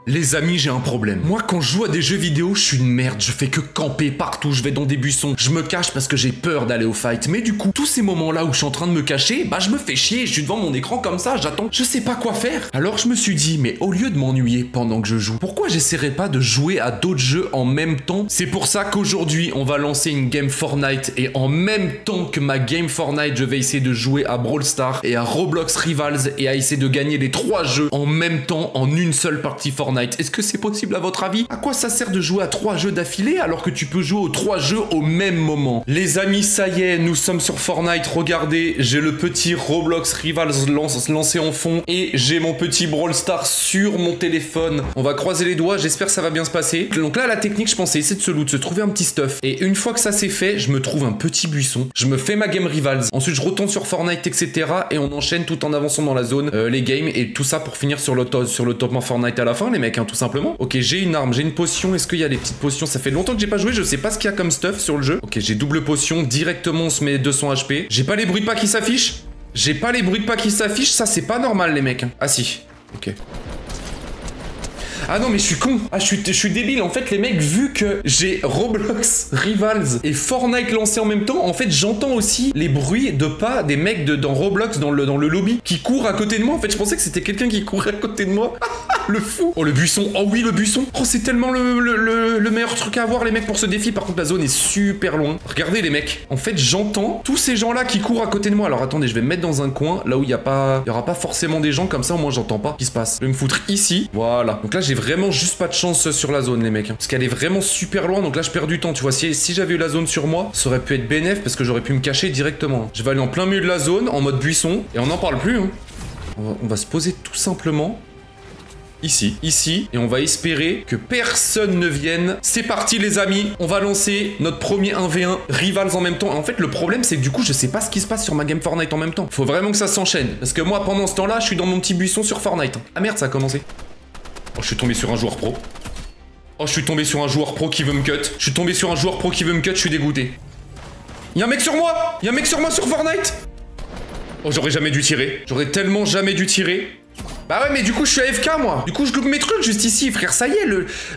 Les amis, j'ai un problème. Moi, quand je joue à des jeux vidéo, je suis une merde. Je fais que camper partout, je vais dans des buissons. Je me cache parce que j'ai peur d'aller au fight. Mais du coup, tous ces moments-là où je suis en train de me cacher, bah je me fais chier. Je suis devant mon écran comme ça, j'attends. Je sais pas quoi faire. Alors je me suis dit, mais au lieu de m'ennuyer pendant que je joue, pourquoi j'essaierais pas de jouer à d'autres jeux en même temps? C'est pour ça qu'aujourd'hui, on va lancer une game Fortnite. Et en même temps que ma game Fortnite, je vais essayer de jouer à Brawl Stars et à Roblox Rivals et à essayer de gagner les 3 jeux en même temps en une seule partie Fortnite. Est-ce que c'est possible à votre avis? À quoi ça sert de jouer à 3 jeux d'affilée alors que tu peux jouer aux 3 jeux au même moment? Les amis, ça y est, nous sommes sur Fortnite. Regardez, j'ai le petit Roblox Rivals lancé en fond et j'ai mon petit Brawl Stars sur mon téléphone. On va croiser les doigts, j'espère que ça va bien se passer. Donc là, la technique, je pensais essayer de se loot, se trouver un petit stuff. Et une fois que ça c'est fait, je me trouve un petit buisson. Je me fais ma game Rivals. Ensuite, je retourne sur Fortnite, etc. Et on enchaîne tout en avançant dans la zone, les games et tout ça pour finir sur le top en Fortnite à la fin, les mecs, hein, tout simplement. Ok, j'ai une arme, j'ai une potion. Est-ce qu'il y a des petites potions? Ça fait longtemps que j'ai pas joué, je sais pas ce qu'il y a comme stuff sur le jeu. Ok, j'ai double potion, directement on se met 200 HP. J'ai pas les bruits de pas qui s'affichent. J'ai pas les bruits de pas qui s'affichent, ça c'est pas normal les mecs. Ah si, ok. Ah non mais je suis con. Ah je suis débile. En fait les mecs, vu que j'ai Roblox Rivals et Fortnite lancé en même temps, en fait j'entends aussi les bruits de pas des mecs dans Roblox dans le lobby qui courent à côté de moi. En fait je pensais que c'était quelqu'un qui courait à côté de moi. Le fou. Oh le buisson. Oh oui le buisson. Oh c'est tellement le meilleur truc à avoir les mecs pour ce défi. Par contre la zone est super loin. Regardez les mecs. En fait j'entends tous ces gens là qui courent à côté de moi. Alors attendez, je vais me mettre dans un coin là où il y aura pas forcément des gens, comme ça au moins j'entends pas ce qui se passe. Je vais me foutre ici. Voilà. Donc là j'ai vraiment juste pas de chance sur la zone les mecs, parce qu'elle est vraiment super loin. Donc là je perds du temps, tu vois. Si j'avais eu la zone sur moi, ça aurait pu être bénéf parce que j'aurais pu me cacher directement. Je vais aller en plein milieu de la zone en mode buisson et on n'en parle plus hein. On va se poser tout simplement ici, et on va espérer que personne ne vienne. C'est parti les amis, on va lancer notre premier 1v1 Rivals en même temps. En fait le problème c'est que du coup je sais pas ce qui se passe sur ma game Fortnite en même temps. Faut vraiment que ça s'enchaîne, parce que moi pendant ce temps là je suis dans mon petit buisson sur Fortnite. Ah merde, ça a commencé. Oh je suis tombé sur un joueur pro. Oh je suis tombé sur un joueur pro qui veut me cut. Je suis tombé sur un joueur pro qui veut me cut, je suis dégoûté. Y'a un mec sur moi. Y'a un mec sur moi sur Fortnite. Oh j'aurais jamais dû tirer. J'aurais tellement jamais dû tirer. Bah ouais mais du coup je suis AFK moi. Du coup je loupe mes trucs juste ici frère. Ça y est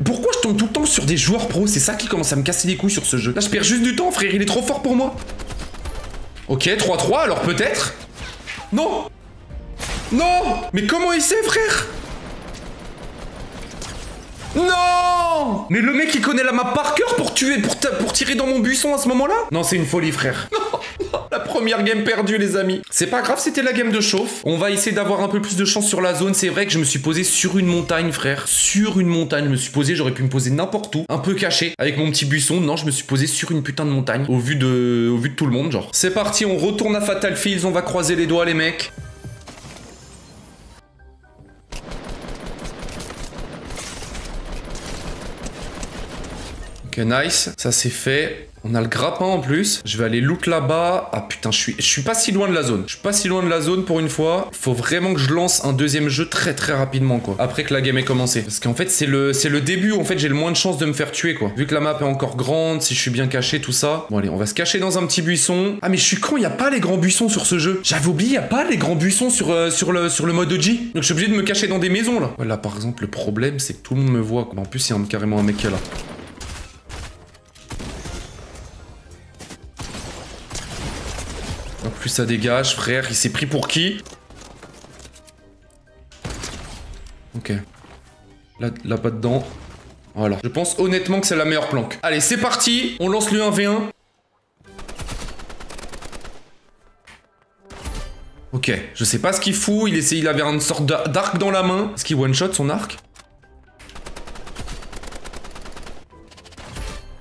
pourquoi je tombe tout le temps sur des joueurs pros? C'est ça qui commence à me casser les couilles sur ce jeu. Là je perds juste du temps frère, il est trop fort pour moi. Ok 3-3 alors peut-être. Non. Non. Mais comment il sait frère? Non. Mais le mec il connaît la map par cœur pour tirer dans mon buisson à ce moment là. Non c'est une folie frère. Non, la première game perdue les amis. C'est pas grave, c'était la game de chauffe. On va essayer d'avoir un peu plus de chance sur la zone. C'est vrai que je me suis posé sur une montagne frère. Sur une montagne je me suis posé, j'aurais pu me poser n'importe où. Un peu caché avec mon petit buisson. Non je me suis posé sur une putain de montagne. Au vu de tout le monde genre. C'est parti, on retourne à Fatal Fields. On va croiser les doigts les mecs. Ok, nice. Ça, c'est fait. On a le grappin en plus. Je vais aller loot là-bas. Ah putain, je suis pas si loin de la zone. Je suis pas si loin de la zone pour une fois. Faut vraiment que je lance un deuxième jeu très rapidement quoi. Après que la game ait commencé. Parce qu'en fait, c'est le début. En fait, j'ai le moins de chances de me faire tuer quoi. Vu que la map est encore grande, si je suis bien caché, tout ça. Bon allez, on va se cacher dans un petit buisson. Ah mais je suis con, il y a pas les grands buissons sur ce jeu. J'avais oublié, il y a pas les grands buissons sur le mode OG. Donc je suis obligé de me cacher dans des maisons là. Ouais, là par exemple, le problème c'est que tout le monde me voit quoi. En plus, il y a carrément un mec qui est là. En plus ça dégage, frère, il s'est pris pour qui? Ok. Là pas dedans. Voilà. Je pense honnêtement que c'est la meilleure planque. Allez, c'est parti. On lance le 1v1. Ok. Je sais pas ce qu'il fout. Il avait une sorte d'arc dans la main. Est-ce qu'il one-shot son arc?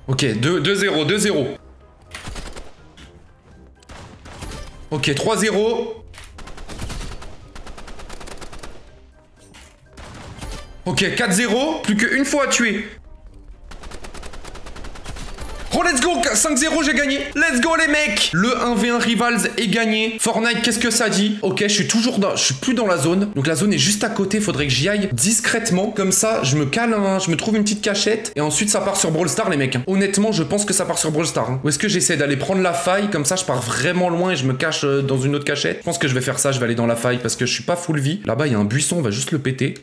Ok, 2-0, 2-0. Ok, 3-0. Ok, 4-0. Plus qu'une fois à tuer. Oh, let's go. 5-0, j'ai gagné. Let's go, les mecs. Le 1v1 Rivals est gagné. Fortnite, qu'est-ce que ça dit? Ok, je suis plus dans la zone. Donc, la zone est juste à côté. Faudrait que j'y aille discrètement. Comme ça, je me cale, je me trouve une petite cachette. Et ensuite, ça part sur Brawl Stars, les mecs. Honnêtement, je pense que ça part sur Brawl Stars. Ou est-ce que j'essaie d'aller prendre la faille? Comme ça, je pars vraiment loin et je me cache dans une autre cachette. Je pense que je vais faire ça. Je vais aller dans la faille parce que je suis pas full vie. Là-bas, il y a un buisson. On va juste le péter.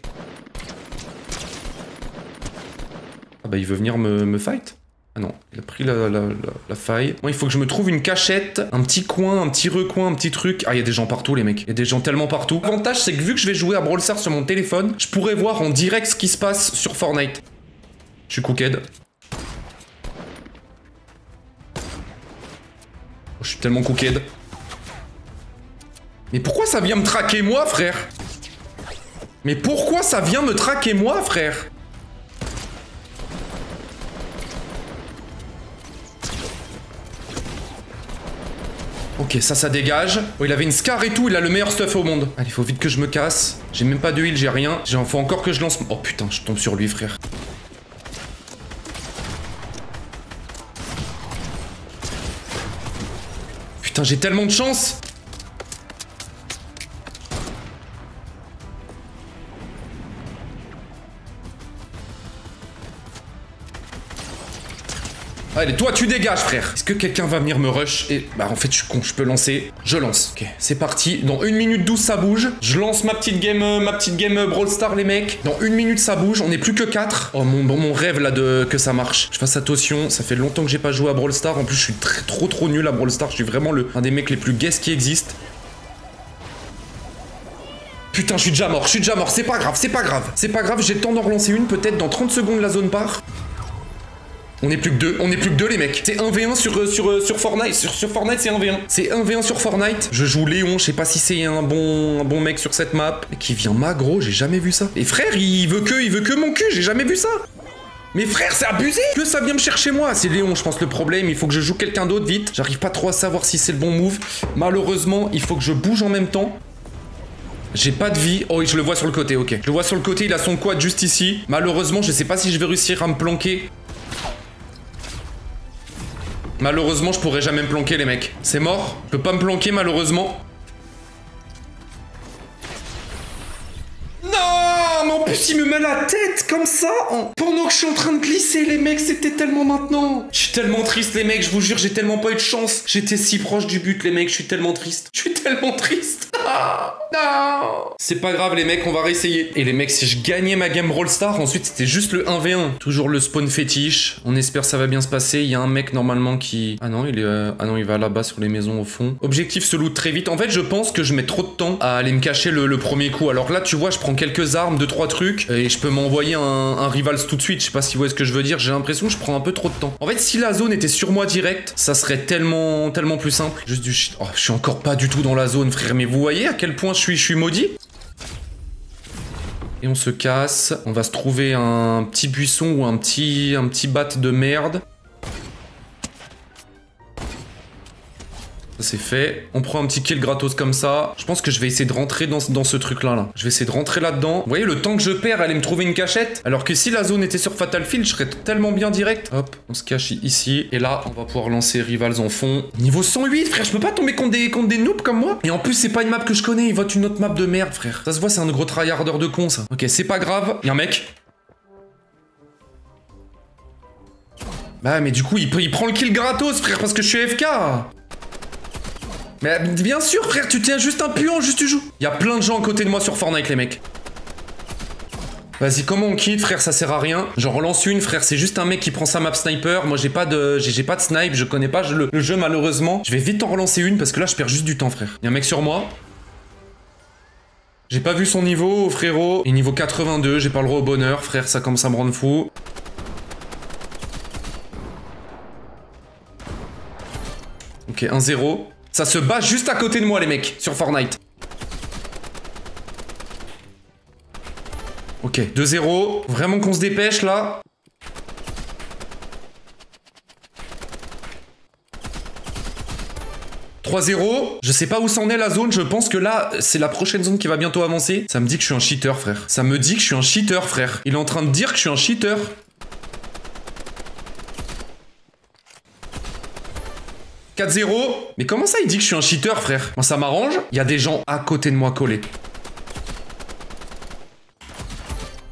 Ah bah il veut venir me fight. Ah non, il a pris la faille. Moi, il faut que je me trouve une cachette, un petit coin, un petit recoin, un petit truc. Ah, il y a des gens partout, les mecs. Il y a des gens tellement partout. L'avantage, c'est que vu que je vais jouer à Brawl Stars sur mon téléphone, je pourrais voir en direct ce qui se passe sur Fortnite. Je suis cooked. Oh, je suis tellement cooked. Mais pourquoi ça vient me traquer moi, frère? Mais pourquoi ça vient me traquer moi, frère? Ok, ça dégage. Oh, il avait une Scar et tout, il a le meilleur stuff au monde. Allez, faut vite que je me casse. J'ai même pas de heal, j'ai rien. Faut encore que je lance... Oh putain, je tombe sur lui, frère. Putain, j'ai tellement de chance. Allez, toi, tu dégages, frère. Est-ce que quelqu'un va venir me rush? Et bah, en fait, je suis con, je peux lancer. Je lance. Ok, c'est parti. Dans 1 minute 12, ça bouge. Je lance ma petite game Brawl Stars, les mecs. Dans 1 minute, ça bouge. On est plus que 4. Oh, mon rêve, là, que ça marche. Je fasse attention. Ça fait longtemps que j'ai pas joué à Brawl Stars. En plus, je suis trop nul à Brawl Stars. Je suis vraiment un des mecs les plus guesses qui existent. Putain, je suis déjà mort. C'est pas grave, c'est pas grave. C'est pas grave, j'ai le temps d'en relancer une. Peut-être dans 30 secondes, la zone part. On est plus que deux, les mecs. C'est 1v1 sur Fortnite. Sur Fortnite, c'est 1v1. C'est 1v1 sur Fortnite. Je joue Léon, je sais pas si c'est un bon mec sur cette map. Qui vient m'aggro, j'ai jamais vu ça. Et frère, il veut que mon cul, j'ai jamais vu ça. Mais frère, c'est abusé. Que ça vient me chercher moi. C'est Léon, je pense, le problème. Il faut que je joue quelqu'un d'autre vite. J'arrive pas trop à savoir si c'est le bon move. Malheureusement, il faut que je bouge en même temps. J'ai pas de vie. Oh, je le vois sur le côté, ok. Je le vois sur le côté, il a son quad juste ici. Malheureusement, je sais pas si je vais réussir à me planquer. Malheureusement, je pourrais jamais me planquer, les mecs. C'est mort. Je peux pas me planquer, malheureusement. Non, mais en plus, il me met la tête comme ça. Pendant que je suis en train de glisser, les mecs, c'était tellement maintenant. Je suis tellement triste, les mecs. Je vous jure, j'ai tellement pas eu de chance. J'étais si proche du but, les mecs. Je suis tellement triste. Je suis tellement triste. Ah, non. C'est pas grave, les mecs, on va réessayer. Et les mecs, si je gagnais ma game Brawl Stars, ensuite, c'était juste le 1v1. Toujours le spawn fétiche. On espère que ça va bien se passer. Il y a un mec, normalement, qui... Ah non, il va là-bas sur les maisons, au fond. Objectif se loot très vite. En fait, je pense que je mets trop de temps à aller me cacher le premier coup. Alors là, tu vois, je prends quelques armes, 2-3 trucs, et je peux m'envoyer un Rivals tout de suite. Je sais pas si vous voyez ce que je veux dire. J'ai l'impression que je prends un peu trop de temps. En fait, si la zone était sur moi direct, ça serait tellement plus simple. Juste du shit. Oh, je suis encore pas du tout dans la zone, frère. Mais vous voyez à quel point je suis maudit? Et on se casse. On va se trouver un petit buisson ou un petit bat de merde. Ça c'est fait. On prend un petit kill gratos comme ça. Je pense que je vais essayer de rentrer dans ce truc-là. Je vais essayer de rentrer là-dedans. Vous voyez, le temps que je perds, aller me trouver une cachette. Alors que si la zone était sur Fatal Field, je serais tellement bien direct. Hop, on se cache ici. Et là, on va pouvoir lancer Rivals en fond. Niveau 108, frère, je peux pas tomber contre des noobs comme moi. Et en plus, c'est pas une map que je connais. Il vote une autre map de merde, frère. Ça se voit, c'est un gros tryharder de con, ça. Ok, c'est pas grave. Y'a un mec. Bah, mais du coup, il prend le kill gratos, frère, parce que je suis AFK. Mais bien sûr, frère, tu tiens juste un puant, juste tu joues. Il y a plein de gens à côté de moi sur Fortnite, les mecs. Vas-y, comment on quitte, frère, ça sert à rien. J'en relance une, frère, c'est juste un mec qui prend sa map sniper. Moi, j'ai pas de snipe, je connais pas le jeu, malheureusement. Je vais vite en relancer une, parce que là, je perds juste du temps, frère. Il y a un mec sur moi. J'ai pas vu son niveau, frérot. Et niveau 82, j'ai pas le droit au bonheur, frère, ça commence à me rendre fou. Ok, 1-0. Ça se bat juste à côté de moi, les mecs, sur Fortnite. Ok, 2-0. Vraiment qu'on se dépêche, là. « 3-0. Je sais pas où c'en est la zone. Je pense que là, c'est la prochaine zone qui va bientôt avancer. Ça me dit que je suis un cheater, frère. Ça me dit que je suis un cheater, frère. Il est en train de dire que je suis un cheater. 4-0. Mais comment ça, il dit que je suis un cheater, frère? Moi, ça m'arrange. Il y a des gens à côté de moi collés.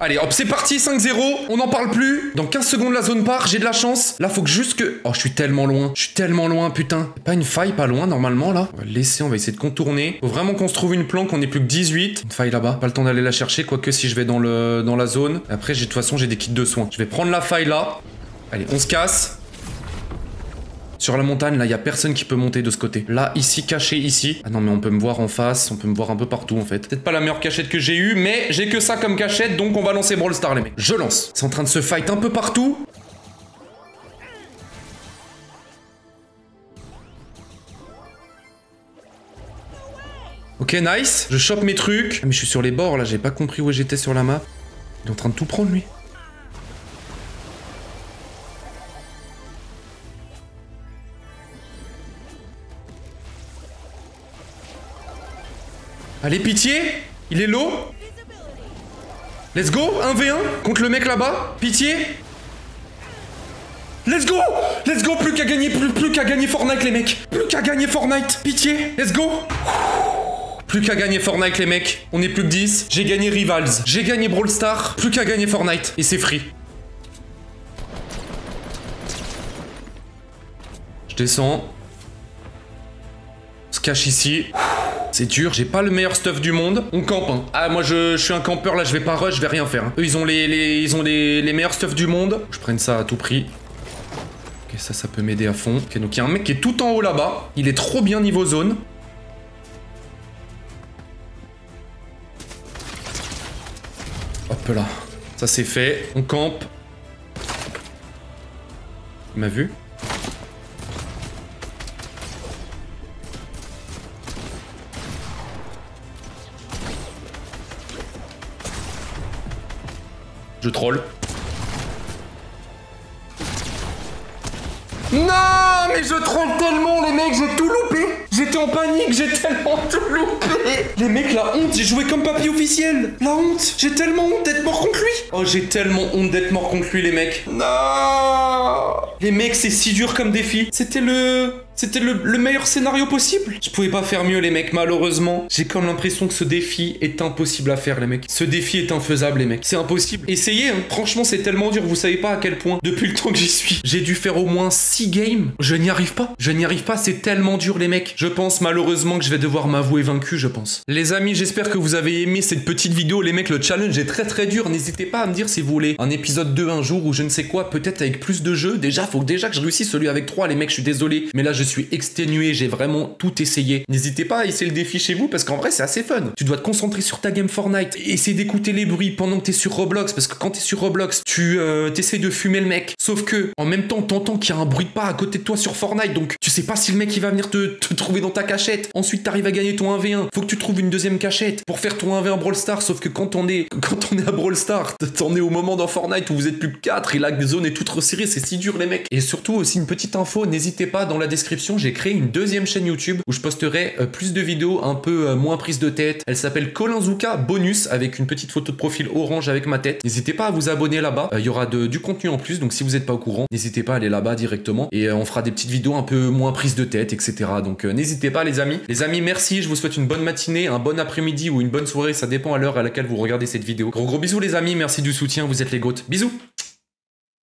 Allez, hop, c'est parti, 5-0. On n'en parle plus. Dans 15 secondes, la zone part. J'ai de la chance. Là, faut que juste que... Oh, je suis tellement loin. Je suis tellement loin, putain. Pas une faille pas loin, normalement, là. On va le laisser, on va essayer de contourner. Faut vraiment qu'on se trouve une planque. On est plus que 18. Une faille là-bas. Pas le temps d'aller la chercher, quoique si je vais dans la zone. Après, de toute façon, j'ai des kits de soins. Je vais prendre la faille là. Allez, on se casse. Sur la montagne, là, il y a personne qui peut monter de ce côté. Là, ici, caché, ici. Ah non, mais on peut me voir en face, on peut me voir un peu partout, en fait. Peut-être pas la meilleure cachette que j'ai eue, mais j'ai que ça comme cachette, donc on va lancer Brawl Stars, les mecs. Je lance. C'est en train de se fight un peu partout. Ok, nice. Je chope mes trucs. Ah, mais je suis sur les bords, là, j'ai pas compris où j'étais sur la map. Il est en train de tout prendre, lui. Allez, pitié. Il est low. Let's go. 1v1 contre le mec là-bas. Pitié. Let's go. Let's go. Plus qu'à gagner, plus qu'à gagner Fortnite, les mecs. Plus qu'à gagner Fortnite. Pitié. Let's go. Plus qu'à gagner Fortnite, les mecs. On est plus que 10. J'ai gagné Rivals. J'ai gagné Brawl Stars. Plus qu'à gagner Fortnite. Et c'est free. Je descends. On se cache ici. C'est dur, j'ai pas le meilleur stuff du monde. On campe, hein. Ah, moi je suis un campeur là, je vais pas rush, je vais rien faire. Hein. Eux, ils ont les meilleurs stuff du monde. Je prenne ça à tout prix. Ok, ça peut m'aider à fond. Ok, donc il y a un mec qui est tout en haut là-bas. Il est trop bien niveau zone. Hop là. Ça c'est fait. On campe. Il m'a vu. Je troll. Non, mais je troll tellement, les mecs, j'ai tout loupé. J'étais en panique, j'ai tellement tout loupé. Les mecs, la honte, j'ai joué comme papy officiel. La honte, j'ai tellement honte d'être mort contre lui. Oh, j'ai tellement honte d'être mort contre lui, les mecs. Non. Les mecs, c'est si dur comme défi. C'était le meilleur scénario possible. Je pouvais pas faire mieux, les mecs, malheureusement. J'ai comme l'impression que ce défi est impossible à faire, les mecs. Ce défi est infaisable, les mecs. C'est impossible. Essayez, hein. Franchement, c'est tellement dur. Vous savez pas à quel point, depuis le temps que j'y suis, j'ai dû faire au moins 6 games. Je n'y arrive pas. Je n'y arrive pas. C'est tellement dur, les mecs. Je pense, malheureusement, que je vais devoir m'avouer vaincu, je pense. Les amis, j'espère que vous avez aimé cette petite vidéo. Les mecs, le challenge est très très dur. N'hésitez pas à me dire si vous voulez un épisode 2 un jour ou je ne sais quoi, peut-être avec plus de jeux. Déjà, faut que que je réussisse celui avec 3. Les mecs, je suis désolé. Mais là, je suis exténué. J'ai vraiment tout essayé. N'hésitez pas à essayer le défi chez vous parce qu'en vrai, c'est assez fun. Tu dois te concentrer sur ta game Fortnite. Essayer d'écouter les bruits pendant que t'es sur Roblox. Parce que quand t'es sur Roblox, tu essaies de fumer le mec. Sauf que, en même temps, t'entends qu'il y a un bruit de pas à côté de toi sur Fortnite. Donc, tu sais pas si le mec il va venir te trouver dans ta cachette. Ensuite, t'arrives à gagner ton 1v1. Faut que tu trouves une deuxième cachette pour faire ton 1v1 Brawl Stars. Sauf que quand on est à Brawl Stars, t'en es au moment dans Fortnite où vous êtes plus que 4 et la zone est toute resserrée. C'est si dur, les mecs. Et surtout, aussi une petite info, n'hésitez pas, dans la description, j'ai créé une deuxième chaîne YouTube où je posterai plus de vidéos un peu moins prises de tête. Elle s'appelle Colinzuka Bonus avec une petite photo de profil orange avec ma tête. N'hésitez pas à vous abonner là-bas. Il y aura du contenu en plus, donc si vous n'êtes pas au courant, n'hésitez pas à aller là-bas directement et on fera des petites vidéos un peu moins prises de tête, etc. Donc n'hésitez pas, les amis. Les amis, merci. Je vous souhaite une bonne matinée, un bon après-midi ou une bonne soirée. Ça dépend à l'heure à laquelle vous regardez cette vidéo. Gros bisous, les amis. Merci du soutien. Vous êtes les GOAT. Bisous.